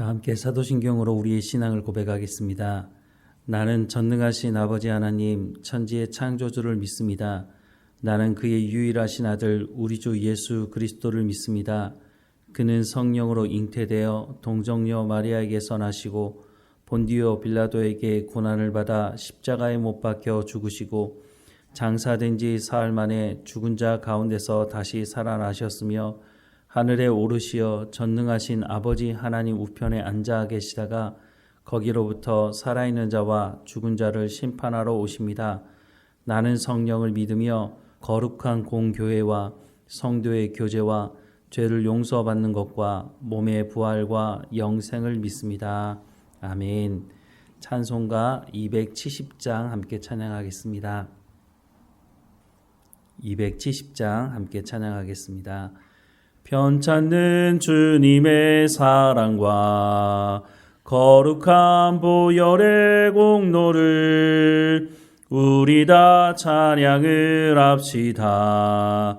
자, 함께 사도신경으로 우리의 신앙을 고백하겠습니다. 나는 전능하신 아버지 하나님 천지의 창조주를 믿습니다. 나는 그의 유일하신 아들 우리 주 예수 그리스도를 믿습니다. 그는 성령으로 잉태되어 동정녀 마리아에게서 나시고 본디오 빌라도에게 고난을 받아 십자가에 못 박혀 죽으시고 장사된 지 사흘 만에 죽은 자 가운데서 다시 살아나셨으며 하늘에 오르시어 전능하신 아버지 하나님 우편에 앉아 계시다가 거기로부터 살아있는 자와 죽은 자를 심판하러 오십니다. 나는 성령을 믿으며 거룩한 공교회와 성도의 교제와 죄를 용서받는 것과 몸의 부활과 영생을 믿습니다. 아멘. 찬송가 270장 함께 찬양하겠습니다. 270장 함께 찬양하겠습니다. 편찮는 주님의 사랑과 거룩한 보혈의 공로를 우리 다 찬양을 합시다.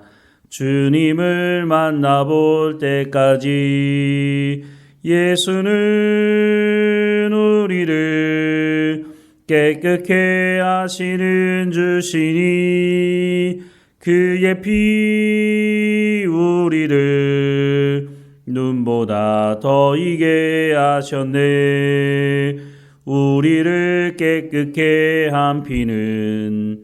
주님을 만나볼 때까지 예수는 우리를 깨끗게 하시는 주시니 그의 피 우리를 눈보다 더 이게 하셨네. 우리를 깨끗게 한 피는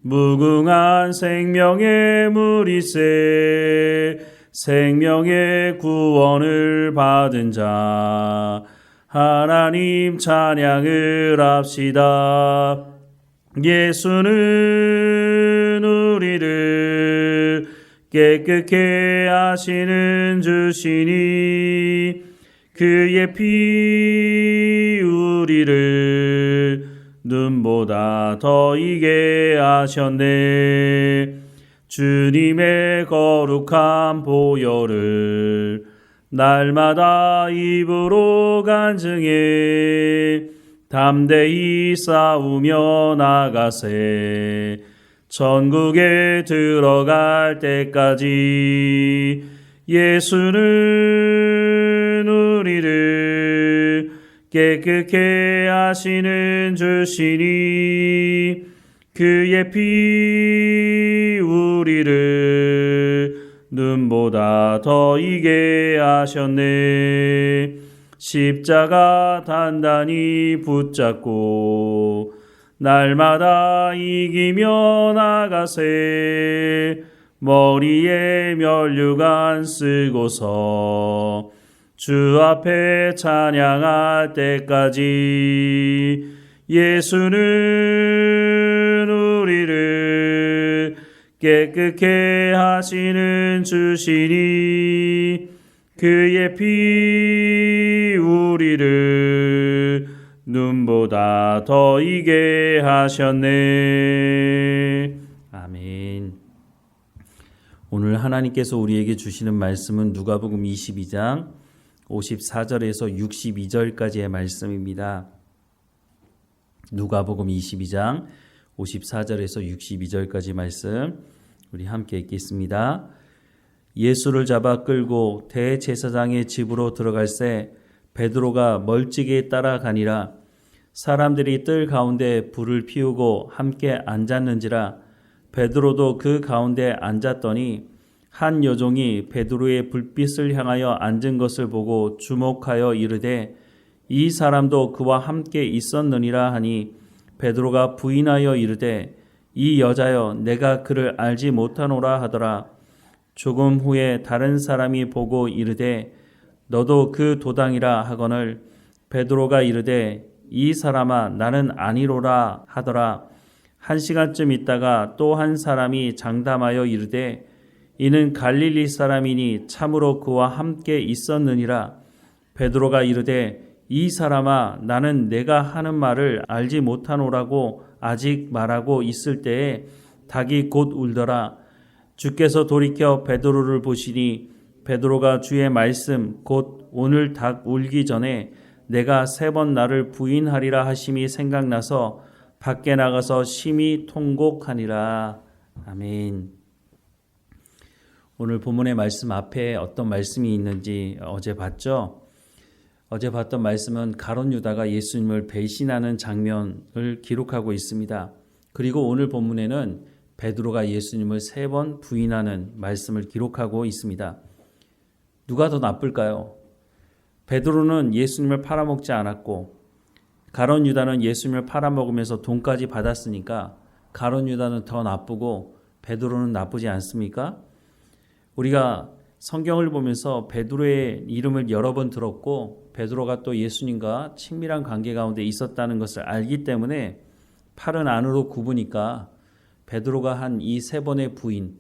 무궁한 생명의 물이세. 생명의 구원을 받은 자 하나님 찬양을 합시다. 예수는 우리를 깨끗게 하시는 주시니 그의 피 우리를 눈보다 더 이게 하셨네. 주님의 거룩한 보혈을 날마다 입으로 간증해 담대히 싸우며 나가세. 천국에 들어갈 때까지 예수는 우리를 깨끗게 하시는 주시니 그의 피 우리를 눈보다 더 이게 하셨네. 십자가 단단히 붙잡고 날마다 이기며 나가세. 머리에 면류관 쓰고서 주 앞에 찬양할 때까지 예수는 우리를 깨끗게 하시는 주시니 그의 피 우리를 눈보다 더 이게 하셨네. 아멘. 오늘 하나님께서 우리에게 주시는 말씀은 누가복음 22장 54절에서 62절까지의 말씀입니다. 누가복음 22장 54절에서 62절까지 말씀 우리 함께 읽겠습니다. 예수를 잡아 끌고 대제사장의 집으로 들어갈새 베드로가 멀찍이 따라가니라. 사람들이 뜰 가운데 불을 피우고 함께 앉았는지라. 베드로도 그 가운데 앉았더니 한 여종이 베드로의 불빛을 향하여 앉은 것을 보고 주목하여 이르되 이 사람도 그와 함께 있었느니라 하니 베드로가 부인하여 이르되 이 여자여 내가 그를 알지 못하노라 하더라. 조금 후에 다른 사람이 보고 이르되 너도 그 도당이라 하거늘 베드로가 이르되 이 사람아 나는 아니로라 하더라. 1시간쯤 있다가 또 한 사람이 장담하여 이르되 이는 갈릴리 사람이니 참으로 그와 함께 있었느니라. 베드로가 이르되 이 사람아 나는 내가 하는 말을 알지 못하노라고 아직 말하고 있을 때에 닭이 곧 울더라. 주께서 돌이켜 베드로를 보시니 베드로가 주의 말씀 곧 오늘 닭 울기 전에 내가 3번 나를 부인하리라 하심이 생각나서 밖에 나가서 심히 통곡하니라. 아멘. 오늘 본문의 말씀 앞에 어떤 말씀이 있는지 어제 봤죠? 어제 봤던 말씀은 가룟 유다가 예수님을 배신하는 장면을 기록하고 있습니다. 그리고 오늘 본문에는 베드로가 예수님을 3번 부인하는 말씀을 기록하고 있습니다. 누가 더 나쁠까요? 베드로는 예수님을 팔아먹지 않았고 가룟 유다는 예수님을 팔아먹으면서 돈까지 받았으니까 가룟 유다는 더 나쁘고 베드로는 나쁘지 않습니까? 우리가 성경을 보면서 베드로의 이름을 여러 번 들었고 베드로가 또 예수님과 친밀한 관계 가운데 있었다는 것을 알기 때문에 팔은 안으로 굽으니까 베드로가 한 이 3번의 부인,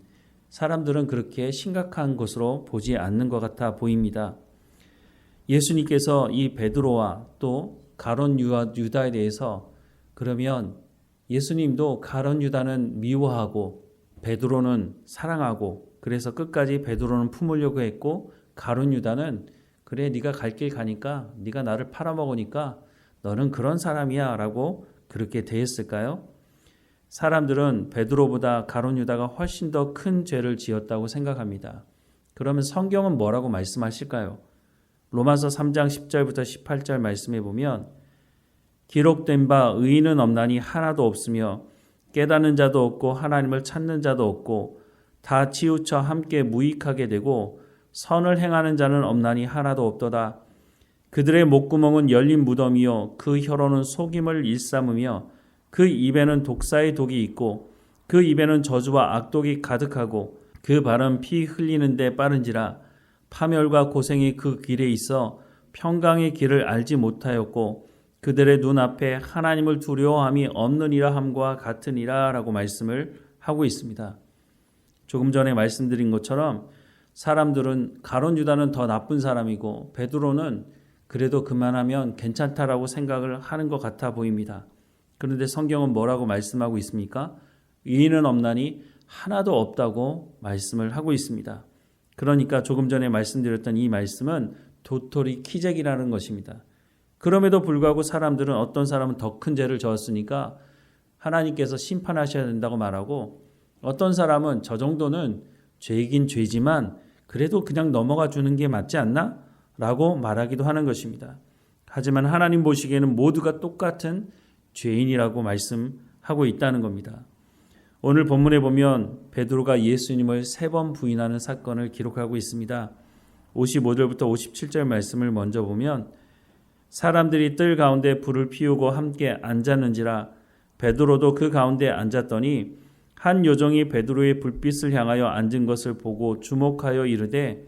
사람들은 그렇게 심각한 것으로 보지 않는 것 같아 보입니다. 예수님께서 이 베드로와 또 가룟 유다에 대해서 그러면 예수님도 가룟 유다는 미워하고 베드로는 사랑하고 그래서 끝까지 베드로는 품으려고 했고 가룟 유다는 그래 네가 갈 길 가니까 네가 나를 팔아먹으니까 너는 그런 사람이야 라고 그렇게 대했을까요? 사람들은 베드로보다 가룟 유다가 훨씬 더 큰 죄를 지었다고 생각합니다. 그러면 성경은 뭐라고 말씀하실까요? 로마서 3장 10절부터 18절 말씀해 보면 기록된 바 의인은 없나니 하나도 없으며 깨닫는 자도 없고 하나님을 찾는 자도 없고 다 치우쳐 함께 무익하게 되고 선을 행하는 자는 없나니 하나도 없도다. 그들의 목구멍은 열린 무덤이요 그 혀로는 속임을 일삼으며 그 입에는 독사의 독이 있고 그 입에는 저주와 악독이 가득하고 그 발은 피 흘리는 데 빠른지라 파멸과 고생이 그 길에 있어 평강의 길을 알지 못하였고 그들의 눈앞에 하나님을 두려워함이 없느니라 함과 같으니라 라고 말씀을 하고 있습니다. 조금 전에 말씀드린 것처럼 사람들은 가룟 유다는 더 나쁜 사람이고 베드로는 그래도 그만하면 괜찮다라고 생각을 하는 것 같아 보입니다. 그런데 성경은 뭐라고 말씀하고 있습니까? 의인은 없나니 하나도 없다고 말씀을 하고 있습니다. 그러니까 조금 전에 말씀드렸던 이 말씀은 도토리 키재기라는 것입니다. 그럼에도 불구하고 사람들은 어떤 사람은 더 큰 죄를 저었으니까 하나님께서 심판하셔야 된다고 말하고 어떤 사람은 저 정도는 죄이긴 죄지만 그래도 그냥 넘어가 주는 게 맞지 않나? 라고 말하기도 하는 것입니다. 하지만 하나님 보시기에는 모두가 똑같은 죄인이라고 말씀하고 있다는 겁니다. 오늘 본문에 보면 베드로가 예수님을 3번 부인하는 사건을 기록하고 있습니다. 55절부터 57절 말씀을 먼저 보면 사람들이 뜰 가운데 불을 피우고 함께 앉았는지라 베드로도 그 가운데 앉았더니 한 요정이 베드로의 불빛을 향하여 앉은 것을 보고 주목하여 이르되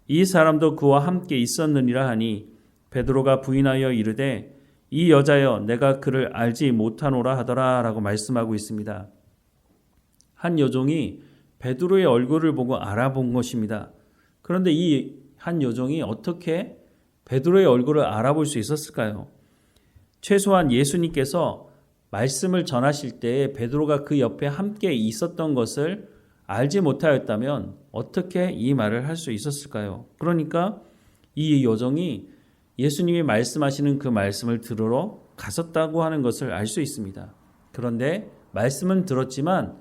이 사람도 그와 함께 있었느니라 하니 베드로가 부인하여 이르되 이 여자여 내가 그를 알지 못하노라 하더라 라고 말씀하고 있습니다. 한 여종이 베드로의 얼굴을 보고 알아본 것입니다. 그런데 이 한 여종이 어떻게 베드로의 얼굴을 알아볼 수 있었을까요? 최소한 예수님께서 말씀을 전하실 때 베드로가 그 옆에 함께 있었던 것을 알지 못하였다면 어떻게 이 말을 할 수 있었을까요? 그러니까 이 여종이 예수님이 말씀하시는 그 말씀을 들으러 갔었다고 하는 것을 알 수 있습니다. 그런데 말씀은 들었지만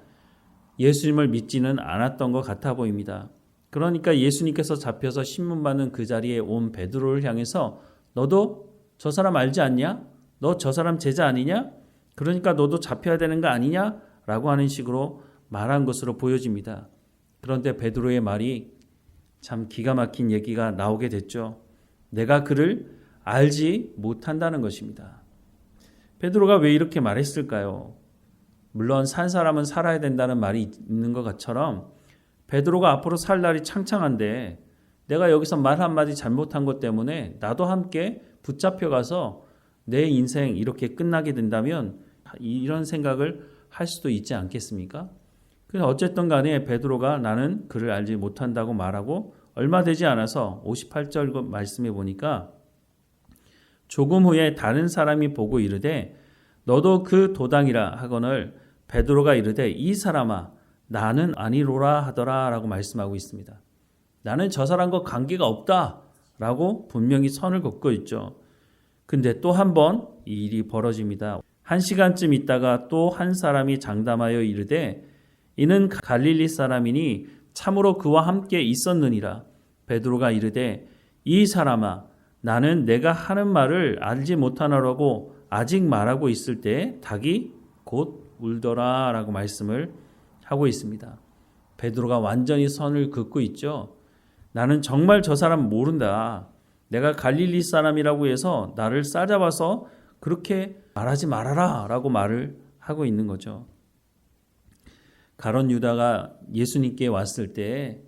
예수님을 믿지는 않았던 것 같아 보입니다. 그러니까 예수님께서 잡혀서 신문받는 그 자리에 온 베드로를 향해서 너도 저 사람 알지 않냐? 너 저 사람 제자 아니냐? 그러니까 너도 잡혀야 되는 거 아니냐? 라고 하는 식으로 말한 것으로 보여집니다. 그런데 베드로의 말이 참 기가 막힌 얘기가 나오게 됐죠. 내가 그를 알지 못한다는 것입니다. 베드로가 왜 이렇게 말했을까요? 물론 산 사람은 살아야 된다는 말이 있는 것처럼 베드로가 앞으로 살 날이 창창한데 내가 여기서 말 한마디 잘못한 것 때문에 나도 함께 붙잡혀가서 내 인생 이렇게 끝나게 된다면 이런 생각을 할 수도 있지 않겠습니까? 그래서 어쨌든 간에 베드로가 나는 그를 알지 못한다고 말하고 얼마 되지 않아서 58절 말씀해 보니까 조금 후에 다른 사람이 보고 이르되 너도 그 도당이라 하거늘 베드로가 이르되 이 사람아 나는 아니로라 하더라 라고 말씀하고 있습니다. 나는 저 사람과 관계가 없다 라고 분명히 선을 긋고 있죠. 근데 또 한 번 이 일이 벌어집니다. 1시간쯤 있다가 또 한 사람이 장담하여 이르되 이는 갈릴리 사람이니 참으로 그와 함께 있었느니라. 베드로가 이르되 이 사람아 나는 내가 하는 말을 알지 못하노라고 아직 말하고 있을 때 닭이 곧 울더라 라고 말씀을 하고 있습니다. 베드로가 완전히 선을 긋고 있죠. 나는 정말 저 사람 모른다. 내가 갈릴리 사람이라고 해서 나를 싸잡아서 그렇게 말하지 말아라 라고 말을 하고 있는 거죠. 가룟 유다가 예수님께 왔을 때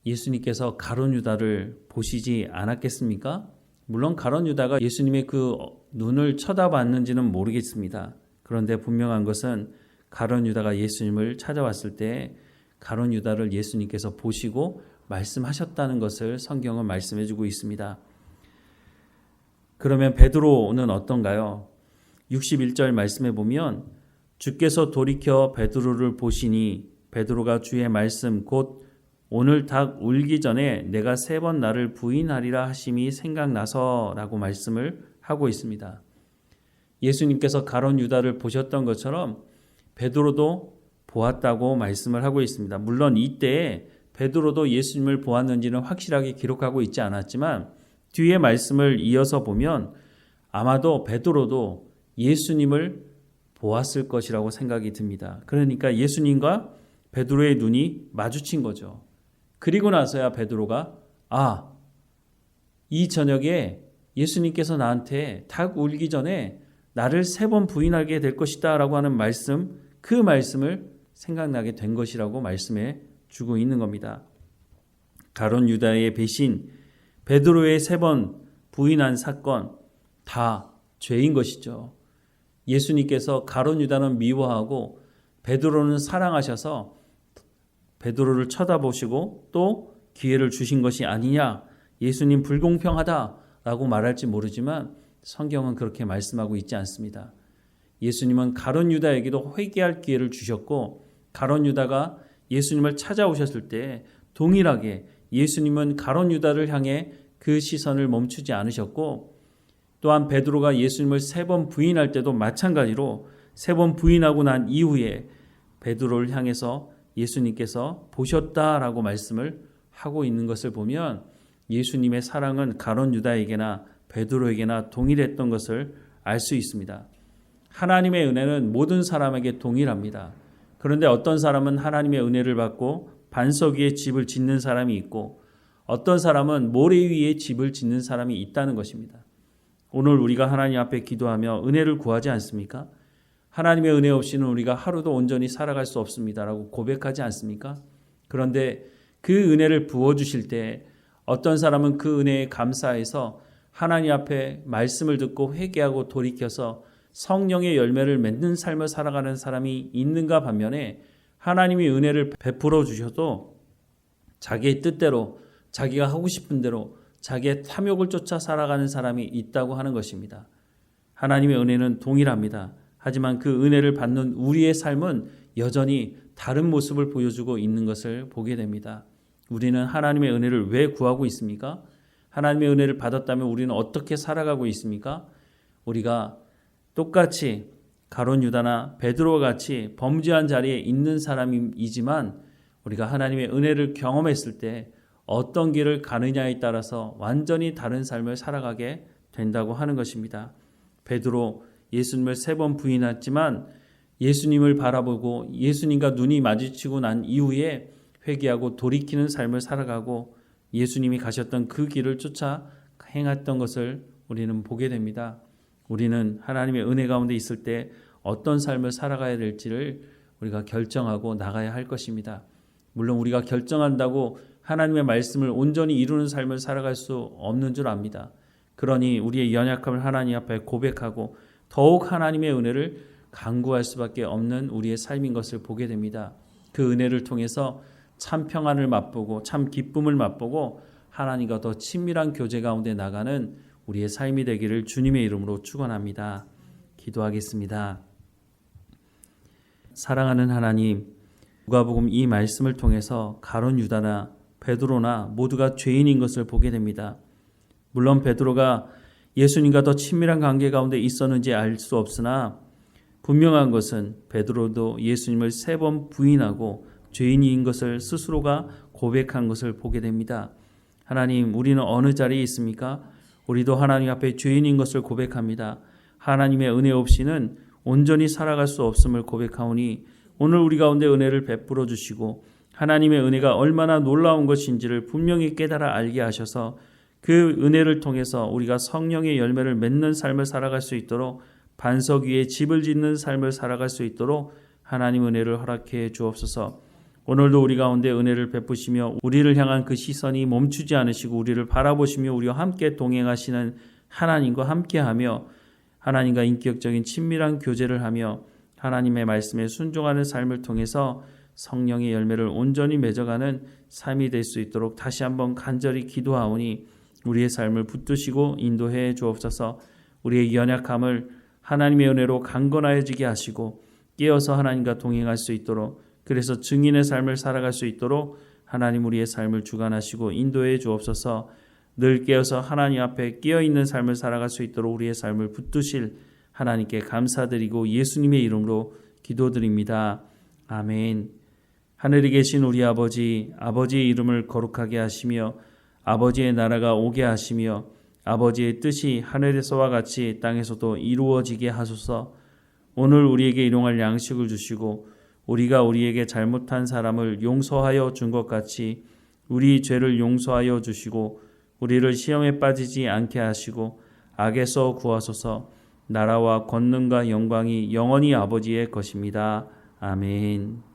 예수님께서 가룟 유다를 보시지 않았겠습니까? 물론 가룟 유다가 예수님의 그 눈을 쳐다봤는지는 모르겠습니다. 그런데 분명한 것은 가룟 유다가 예수님을 찾아왔을 때 가룟 유다를 예수님께서 보시고 말씀하셨다는 것을 성경은 말씀해 주고 있습니다. 그러면 베드로는 어떤가요? 61절 말씀해 보면 주께서 돌이켜 베드로를 보시니 베드로가 주의 말씀 곧 오늘 닭 울기 전에 내가 3번 나를 부인하리라 하심이 생각나서 라고 말씀을 하고 있습니다. 예수님께서 가룟 유다를 보셨던 것처럼 베드로도 보았다고 말씀을 하고 있습니다. 물론 이때 베드로도 예수님을 보았는지는 확실하게 기록하고 있지 않았지만 뒤에 말씀을 이어서 보면 아마도 베드로도 예수님을 보았을 것이라고 생각이 듭니다. 그러니까 예수님과 베드로의 눈이 마주친 거죠. 그리고 나서야 베드로가 이 저녁에 예수님께서 나한테 닭 울기 전에 나를 3번 부인하게 될 것이다 라고 하는 말씀, 그 말씀을 생각나게 된 것이라고 말씀해 주고 있는 겁니다. 가룟 유다의 배신, 베드로의 3번 부인한 사건 다 죄인 것이죠. 예수님께서 가룟 유다는 미워하고 베드로는 사랑하셔서 베드로를 쳐다보시고 또 기회를 주신 것이 아니냐, 예수님 불공평하다라고 말할지 모르지만 성경은 그렇게 말씀하고 있지 않습니다. 예수님은 가룟 유다에게도 회개할 기회를 주셨고 가룟 유다가 예수님을 찾아오셨을 때 동일하게 예수님은 가룟 유다를 향해 그 시선을 멈추지 않으셨고 또한 베드로가 예수님을 3번 부인할 때도 마찬가지로 3번 부인하고 난 이후에 베드로를 향해서 예수님께서 보셨다라고 말씀을 하고 있는 것을 보면 예수님의 사랑은 가룟 유다에게나 베드로에게나 동일했던 것을 알 수 있습니다. 하나님의 은혜는 모든 사람에게 동일합니다. 그런데 어떤 사람은 하나님의 은혜를 받고 반석 위에 집을 짓는 사람이 있고 어떤 사람은 모래 위에 집을 짓는 사람이 있다는 것입니다. 오늘 우리가 하나님 앞에 기도하며 은혜를 구하지 않습니까? 하나님의 은혜 없이는 우리가 하루도 온전히 살아갈 수 없습니다라고 고백하지 않습니까? 그런데 그 은혜를 부어주실 때 어떤 사람은 그 은혜에 감사해서 하나님 앞에 말씀을 듣고 회개하고 돌이켜서 성령의 열매를 맺는 삶을 살아가는 사람이 있는가 반면에 하나님이 은혜를 베풀어 주셔도 자기의 뜻대로 자기가 하고 싶은 대로 자기의 탐욕을 쫓아 살아가는 사람이 있다고 하는 것입니다. 하나님의 은혜는 동일합니다. 하지만 그 은혜를 받는 우리의 삶은 여전히 다른 모습을 보여주고 있는 것을 보게 됩니다. 우리는 하나님의 은혜를 왜 구하고 있습니까? 하나님의 은혜를 받았다면 우리는 어떻게 살아가고 있습니까? 우리가 똑같이 가룟 유다나 베드로와 같이 범죄한 자리에 있는 사람이지만 우리가 하나님의 은혜를 경험했을 때 어떤 길을 가느냐에 따라서 완전히 다른 삶을 살아가게 된다고 하는 것입니다. 베드로 예수님을 3번 부인했지만 예수님을 바라보고 예수님과 눈이 마주치고 난 이후에 회개하고 돌이키는 삶을 살아가고 예수님이 가셨던 그 길을 쫓아 행했던 것을 우리는 보게 됩니다. 우리는 하나님의 은혜 가운데 있을 때 어떤 삶을 살아가야 될지를 우리가 결정하고 나가야 할 것입니다. 물론 우리가 결정한다고 하나님의 말씀을 온전히 이루는 삶을 살아갈 수 없는 줄 압니다. 그러니 우리의 연약함을 하나님 앞에 고백하고 더욱 하나님의 은혜를 간구할 수밖에 없는 우리의 삶인 것을 보게 됩니다. 그 은혜를 통해서 참 평안을 맛보고 참 기쁨을 맛보고 하나님과 더 친밀한 교제 가운데 나가는 우리의 삶이 되기를 주님의 이름으로 축원합니다. 기도하겠습니다. 사랑하는 하나님, 누가복음 이 말씀을 통해서 가룟 유다나 베드로나 모두가 죄인인 것을 보게 됩니다. 물론 베드로가 예수님과 더 친밀한 관계 가운데 있었는지 알 수 없으나 분명한 것은 베드로도 예수님을 3번 부인하고 죄인인 것을 스스로가 고백한 것을 보게 됩니다. 하나님, 우리는 어느 자리에 있습니까? 우리도 하나님 앞에 죄인인 것을 고백합니다. 하나님의 은혜 없이는 온전히 살아갈 수 없음을 고백하오니 오늘 우리 가운데 은혜를 베풀어 주시고 하나님의 은혜가 얼마나 놀라운 것인지를 분명히 깨달아 알게 하셔서 그 은혜를 통해서 우리가 성령의 열매를 맺는 삶을 살아갈 수 있도록 반석 위에 집을 짓는 삶을 살아갈 수 있도록 하나님 은혜를 허락해 주옵소서. 오늘도 우리 가운데 은혜를 베푸시며 우리를 향한 그 시선이 멈추지 않으시고 우리를 바라보시며 우리와 함께 동행하시는 하나님과 함께하며 하나님과 인격적인 친밀한 교제를 하며 하나님의 말씀에 순종하는 삶을 통해서 성령의 열매를 온전히 맺어가는 삶이 될 수 있도록 다시 한번 간절히 기도하오니 우리의 삶을 붙드시고 인도해 주옵소서. 우리의 연약함을 하나님의 은혜로 강건하여지게 하시고 깨어서 하나님과 동행할 수 있도록, 그래서 증인의 삶을 살아갈 수 있도록 하나님 우리의 삶을 주관하시고 인도해 주옵소서. 늘 깨어서 하나님 앞에 깨어있는 삶을 살아갈 수 있도록 우리의 삶을 붙드실 하나님께 감사드리고 예수님의 이름으로 기도드립니다. 아멘. 하늘에 계신 우리 아버지, 아버지의 이름을 거룩하게 하시며 아버지의 나라가 오게 하시며 아버지의 뜻이 하늘에서와 같이 땅에서도 이루어지게 하소서. 오늘 우리에게 일용할 양식을 주시고 우리가 우리에게 잘못한 사람을 용서하여 준 것 같이 우리 죄를 용서하여 주시고 우리를 시험에 빠지지 않게 하시고 악에서 구하소서. 나라와 권능과 영광이 영원히 아버지의 것입니다. 아멘.